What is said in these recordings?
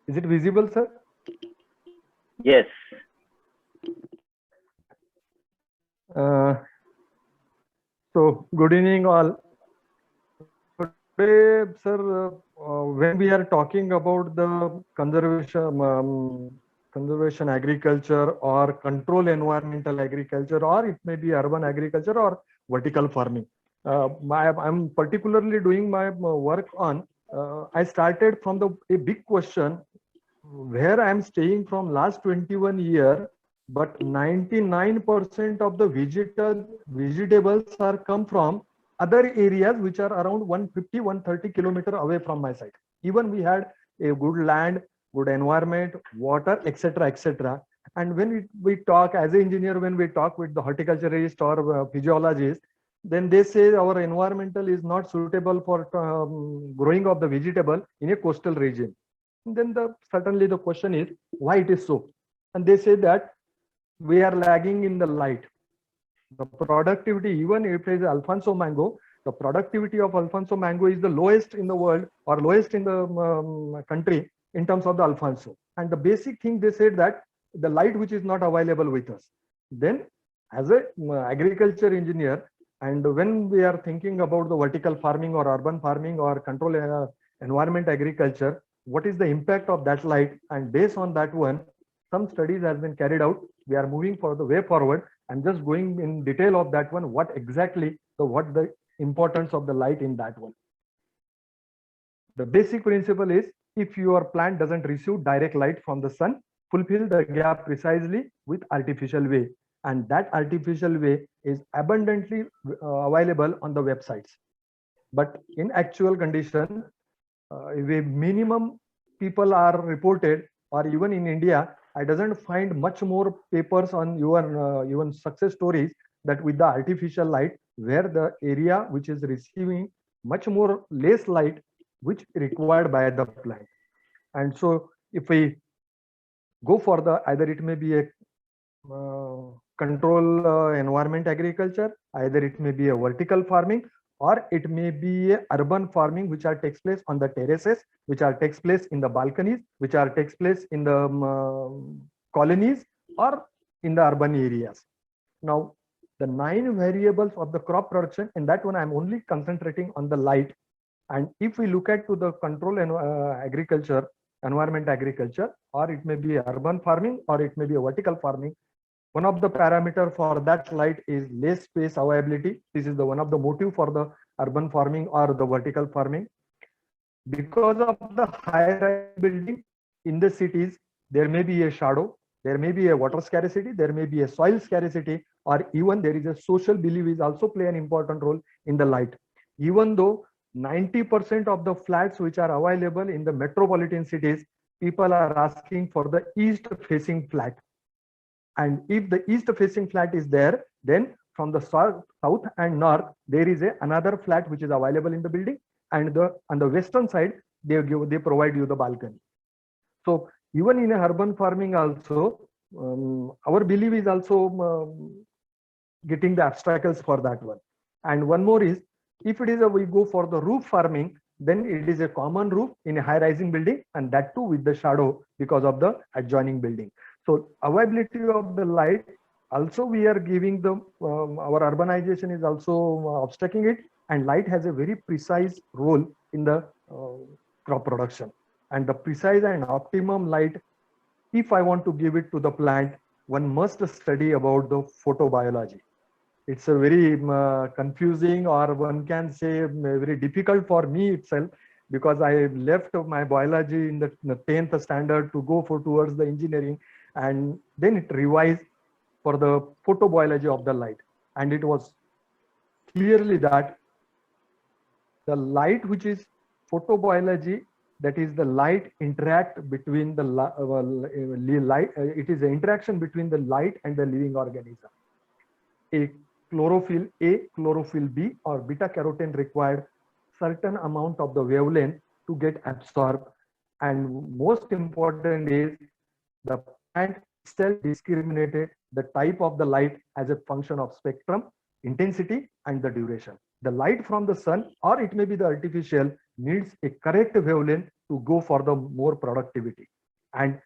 Is it visible, sir? Yes. Uh, so good evening all. Today, sir, when we are talking about the conservation agriculture or control environmental agriculture, or it may be urban agriculture or vertical farming. I'm particularly doing my work on. I started from a big question where I'm staying from last 21 year, but 99% of the vegetables are come from other areas which are around 150, 130 kilometer away from my site. Even we had a good land, good environment, water, etc., etc. And when we talk as an engineer, when we talk with the horticulturist or physiologist, then they say our environmental is not suitable for growing of the vegetable in a coastal region. Then certainly the question is why it is so, and they say that we are lagging in the light. The productivity, even if it is Alfonso mango, the productivity of Alfonso mango is the lowest in the world or lowest in the country in terms of the Alfonso. And the basic thing they said that the light which is not available with us. Then as a agriculture engineer, and when we are thinking about the vertical farming or urban farming or control environment agriculture, what is the impact of that light? And based on that one, some studies has been carried out. We are moving for the way forward. I'm just going in detail of that one, what exactly what the importance of the light in that one. The basic principle is if your plant doesn't receive direct light from the sun, fulfill the gap precisely with artificial way. And that artificial way is abundantly available on the websites. But in actual condition, minimum people are reported, or even in India, I doesn't find much more papers on your even success stories that with the artificial light, where the area which is receiving much more less light, which required by the plant. And so if we go for the either it may be a control environment agriculture, either it may be a vertical farming, or it may be a urban farming which are takes place on the terraces, which are takes place in the balconies, which are takes place in the colonies or in the urban areas. Now the 9 variables of the crop production, in that one I'm only concentrating on the light. And if we look at to the control and agriculture, environment agriculture, or it may be urban farming, or it may be a vertical farming, one of the parameter for that light is less space availability. This is the one of the motive for the urban farming or the vertical farming. Because of the high-rise building in the cities, there may be a shadow, there may be a water scarcity, there may be a soil scarcity, or even there is a social belief is also play an important role in the light. Even though 90% of the flats which are available in the metropolitan cities, people are asking for the east-facing flat. And if the east facing flat is there, then from the south and north, there is another flat which is available in the building. And on the western side, they provide you the balcony. So even in a urban farming also, our belief is also getting the obstacles for that one. And one more is, if it is we go for the roof farming, then it is a common roof in a high rising building, and that too with the shadow because of the adjoining building. So availability of the light, also we are giving the, our urbanization is also obstructing it, and light has a very precise role in the crop production. And the precise and optimum light, if I want to give it to the plant, one must study about the photobiology. It's a very confusing, or one can say very difficult for me itself, because I left my biology in the 10th standard to go towards the engineering, and then it revised for the photobiology of the light. And it was clearly that the light which is photobiology, that is the light interact between the light, it is the interaction between the light and the living organism. A chlorophyll A, chlorophyll B, or beta carotene required certain amount of the wavelength to get absorbed. And most important is the plant itself discriminated the type of the light as a function of spectrum, intensity, and the duration. The light from the sun, or it may be the artificial, needs a correct wavelength to go for the more productivity. And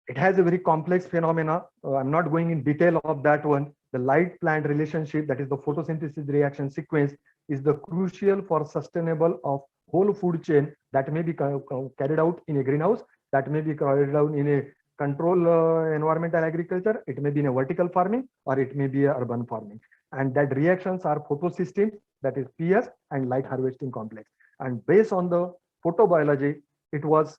it has a very complex phenomena. I'm not going in detail of that one. The light plant relationship, that is the photosynthesis reaction sequence, is the crucial for sustainable of whole food chain that may be carried out in a greenhouse, that may be carried out in a control environmental agriculture, it may be in a vertical farming, or it may be a urban farming. And that reactions are photosystem, that is PS, and light harvesting complex. And based on the photobiology, it was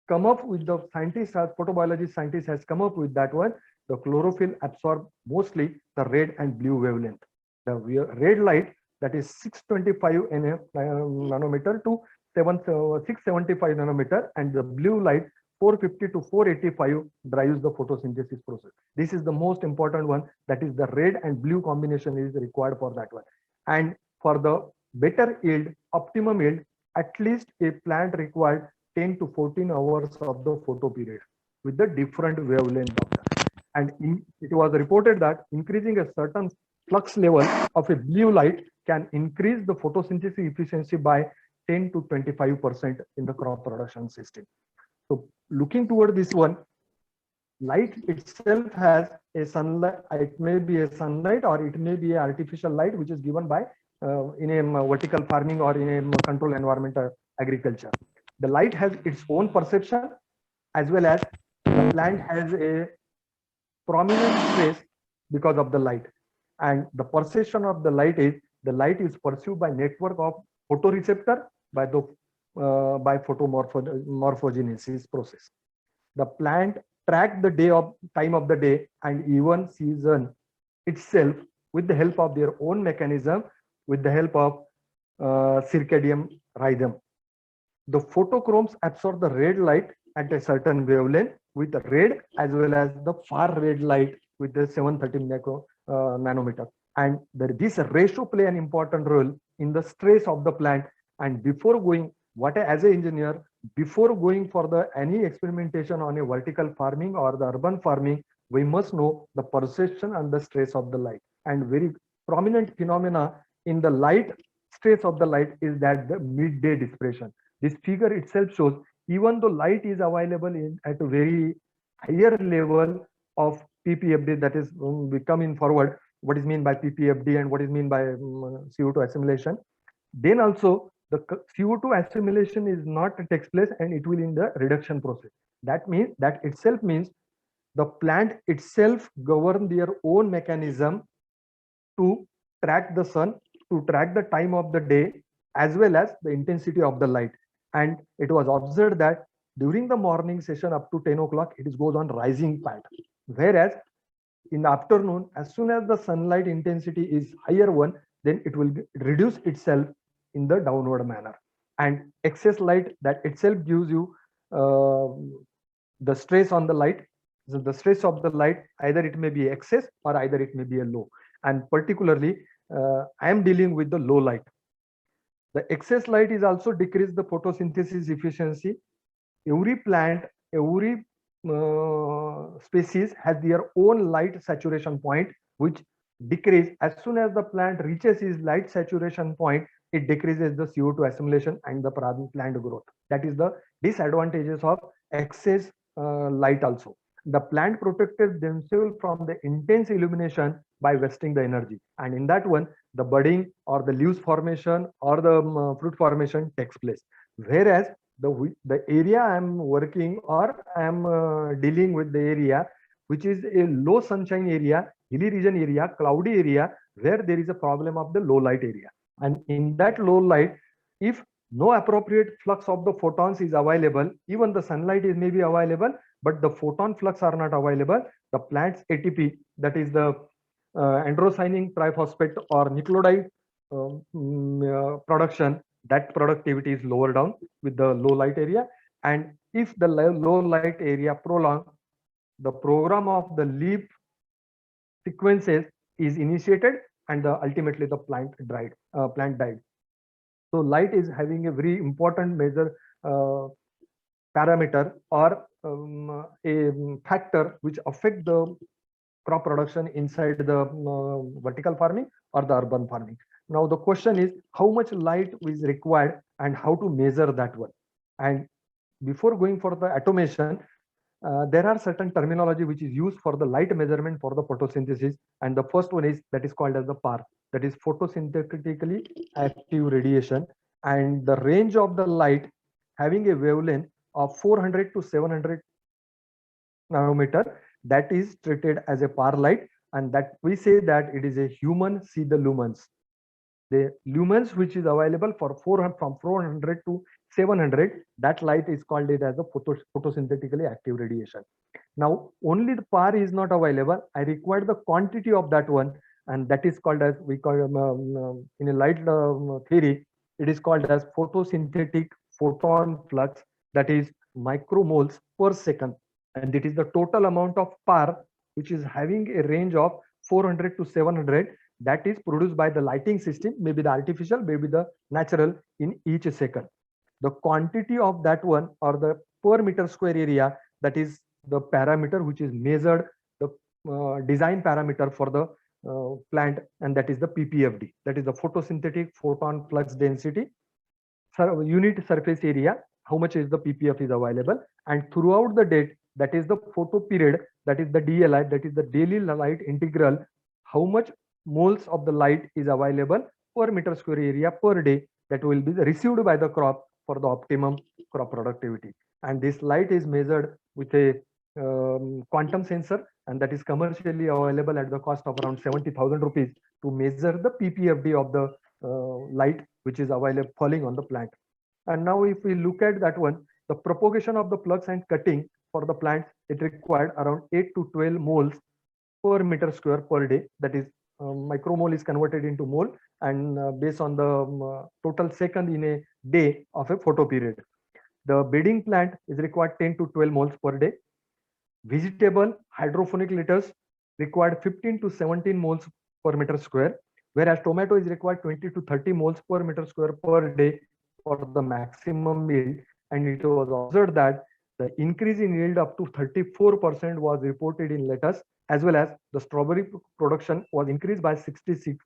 come up with the scientists, as photobiology scientists has come up with that one. The chlorophyll absorb mostly the red and blue wavelength. The red light, that is 625 nanometer to 675 nanometer, and the blue light 450 to 485 drives the photosynthesis process. This is the most important one, that is the red and blue combination is required for that one. And for the better yield, optimum yield, at least a plant required 10 to 14 hours of the photo period with the different wavelength of that. And it was reported that increasing a certain flux level of a blue light can increase the photosynthesis efficiency by 10 to 25% in the crop production system. So looking toward this one, light itself has a sunlight, it may be a sunlight or it may be an artificial light which is given by in a vertical farming or in a controlled environmental agriculture. The light has its own perception, as well as the plant has a prominent trace because of the light. And the perception of the light is perceived by network of photoreceptor by the by photomorphogenesis process. The plant track the time of the day and even season itself with the help of their own mechanism, with the help of circadian rhythm. The photochromes absorb the red light at a certain wavelength with the red, as well as the far red light with the 730 nanometer. And this ratio play an important role in the stress of the plant. And before going, as an engineer, before going for any experimentation on a vertical farming or the urban farming, we must know the perception and the stress of the light. And very prominent phenomena in the light, stress of the light, is that the midday dispersion. This figure itself shows, even though light is available at a very higher level of PPFD, that is, we come in forward, what is mean by PPFD and what is mean by CO2 assimilation. Then also the CO2 assimilation is not takes place and it will in the reduction process. That means that itself means the plant itself govern their own mechanism to track the sun, to track the time of the day, as well as the intensity of the light. And it was observed that during the morning session up to 10 o'clock, it goes on rising pattern. Whereas in the afternoon, as soon as the sunlight intensity is higher one, then it will reduce itself in the downward manner. And excess light, that itself gives you the stress on the light. So the stress of the light, either it may be excess or either it may be a low. And particularly, I am dealing with the low light. The excess light is also decrease the photosynthesis efficiency. Every plant, every species has their own light saturation point, which decrease as soon as the plant reaches its light saturation point. It decreases the CO2 assimilation and the plant growth. That is the disadvantages of excess light also. The plant protected themselves from the intense illumination by wasting the energy. And in that one, the budding or the leaves formation or the fruit formation takes place. Whereas the area I'm working or I'm dealing with the area, which is a low sunshine area, hilly region area, cloudy area, where there is a problem of the low light area. And in that low light, if no appropriate flux of the photons is available, even the sunlight is maybe available, but the photon flux are not available, the plant's ATP, that is the androcyanic triphosphate or nucleotide production, that productivity is lower down with the low light area. And if the low light area prolong, the program of the leaf sequences is initiated and ultimately the plant died. So light is having a very important major parameter or a factor which affect the crop production inside the vertical farming or the urban farming. Now the question is how much light is required and how to measure that one. And before going for the automation, There are certain terminology which is used for the light measurement for the photosynthesis, and the first one is that is called as the PAR, that is photosynthetically active radiation, and the range of the light having a wavelength of 400 to 700 nanometer, that is treated as a PAR light, and that we say that it is a human see the lumens. The lumens which is available for 400 from 400 to 700, that light is called it as a photosynthetically active radiation. Now only the PAR is not available. I require the quantity of that one, and that is called as we call in a light theory, it is called as photosynthetic photon flux, that is micromoles per second, and it is the total amount of PAR which is having a range of 400 to 700, that is produced by the lighting system, maybe the artificial, maybe the natural, in each second. The quantity of that one, or the per meter square area, that is the parameter which is measured, the design parameter for the plant, and that is the ppfd, that is the photosynthetic photon flux density, unit surface area, how much is the ppf is available, and throughout the day, that is the photo period, that is the DLI, that is the daily light integral, how much moles of the light is available per meter square area per day, that will be received by the crop for the optimum crop productivity. And this light is measured with a quantum sensor, and that is commercially available at the cost of around 70,000 rupees to measure the ppfd of the light which is available falling on the plant. And now if we look at that one, the propagation of the flux and cutting for the plants, it required around 8 to 12 moles per meter square per day, that is micromole is converted into mole, and based on the total second in a day of a photo period. The bedding plant is required 10 to 12 moles per day. Vegetable hydroponic litters required 15 to 17 moles per meter square, whereas tomato is required 20 to 30 moles per meter square per day for the maximum yield. And it was observed that the increase in yield up to 34% was reported in lettuce, as well as the strawberry production was increased by 66%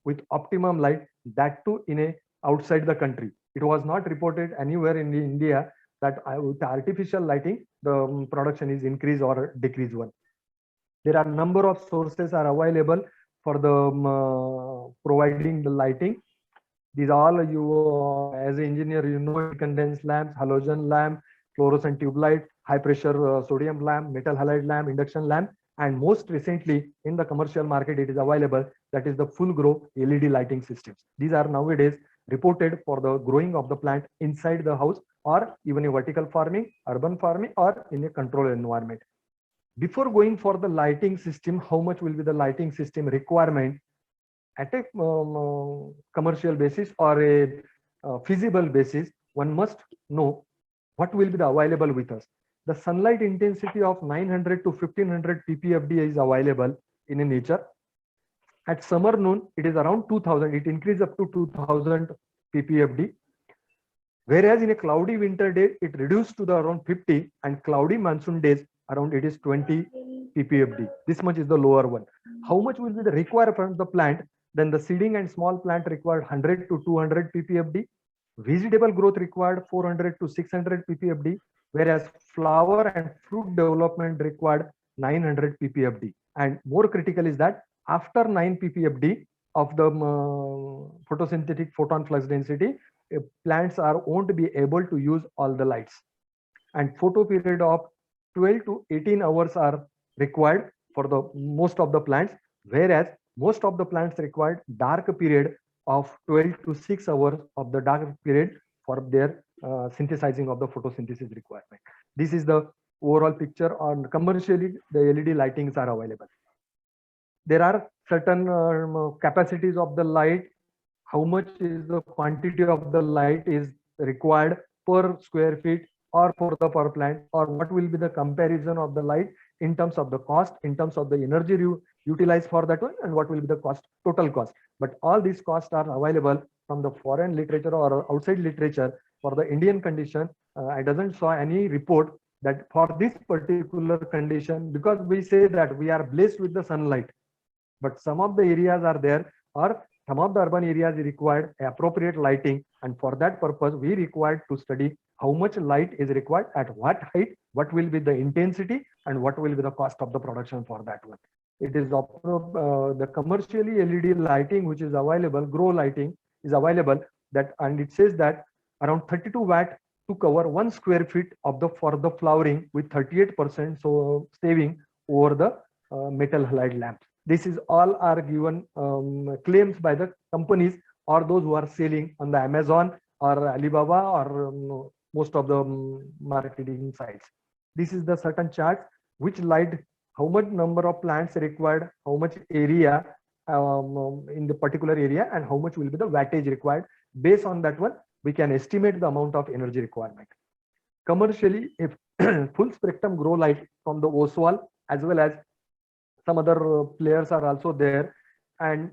with optimum light, that too in a outside the country. It was not reported anywhere in India that with artificial lighting the production is increased or decreased one. There are number of sources are available for the providing the lighting. These all you as an engineer, you know, condensed lamps, halogen lamp, fluorescent tube light, high pressure sodium lamp, metal halide lamp, induction lamp, and most recently in the commercial market it is available, that is the full grow LED lighting systems. These are nowadays reported for the growing of the plant inside the house, or even a vertical farming, urban farming, or in a controlled environment. Before going for the lighting system, how much will be the lighting system requirement at a commercial basis or a feasible basis? One must know what will be the available with us. The sunlight intensity of 900 to 1500 ppfd is available in a nature. At summer noon, it is around 2000. It increases up to 2000 ppfd. Whereas in a cloudy winter day, it reduced to the around 50, and cloudy monsoon days around it is 20 ppfd. This much is the lower one. How much will be the required from the plant? Then the seeding and small plant required 100 to 200 ppfd. Vegetable growth required 400 to 600 ppfd, whereas flower and fruit development required 900 ppfd. And more critical is that after 9 ppfd of the photosynthetic photon flux density, plants won't be able to use all the lights, and photo period of 12 to 18 hours are required for the most of the plants, whereas most of the plants required dark period of 12 to 6 hours of the dark period for their synthesizing of the photosynthesis requirement. This is the overall picture on commercially the LED lightings are available. There are certain capacities of the light, how much is the quantity of the light is required per square feet or for the per plant, or what will be the comparison of the light in terms of the cost, in terms of the energy you utilize for that one, and what will be the cost, total cost. But all these costs are available from the foreign literature or outside literature. For the Indian condition, I doesn't saw any report that for this particular condition, because we say that we are blessed with the sunlight, but some of the areas are there, or some of the urban areas required appropriate lighting, and for that purpose we required to study how much light is required at what height, what will be the intensity, and what will be the cost of the production for that one. It is the commercially LED lighting which is available, grow lighting is available, that, and it says that around 32 watt to cover 1 square feet of the for the flowering with 38% so saving over the metal halide lamps. This is all are given claims by the companies or those who are selling on the Amazon or Alibaba or most of the marketing sites. This is the certain chart which light how much number of plants required, how much area in the particular area, and how much will be the wattage required. Based on that one, we can estimate the amount of energy requirement. Commercially, if full spectrum grow light from the Oswald as well as some other players are also there, and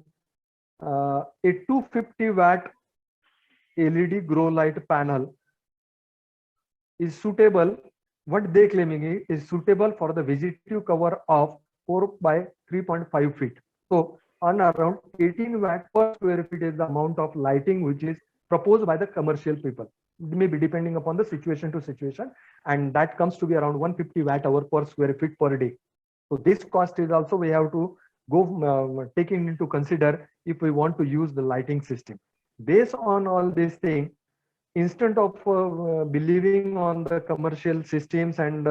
a 250 watt LED grow light panel is suitable. What they claiming is suitable for the vegetative cover of 4 by 3.5 feet. So on around 18 watt per square feet is the amount of lighting which is proposed by the commercial people. It may be depending upon the situation to situation, and that comes to be around 150 watt hour per square feet per day. So this cost is also we have to go taking into consider if we want to use the lighting system. Based on all these things, instead of believing on the commercial systems and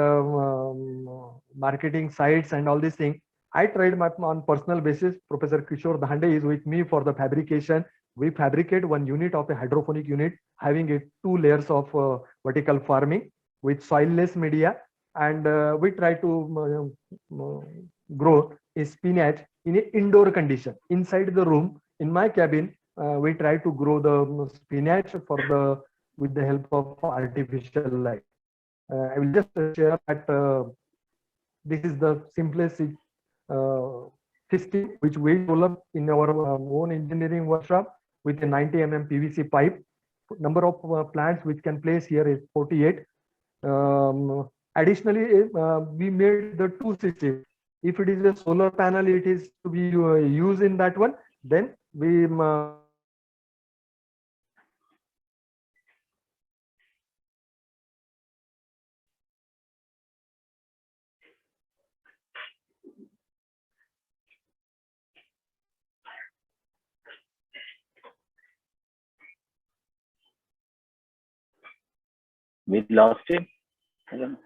marketing sites and all these things, I tried my on personal basis. Professor Kishore Dhande is with me for the fabrication. We fabricate one unit of a hydroponic unit having 2 layers of vertical farming with soilless media, and we try to grow a spinach in an indoor condition inside the room. In my cabin, we try to grow the spinach for the with the help of artificial light. I will just share that this is the simplest system which we developed in our own engineering workshop with a 90 mm PVC pipe. Number of plants which can place here is 48. Additionally, we made the 2 systems. If it is a solar panel, it is to be used in that one. Then we we lost him. I don't know.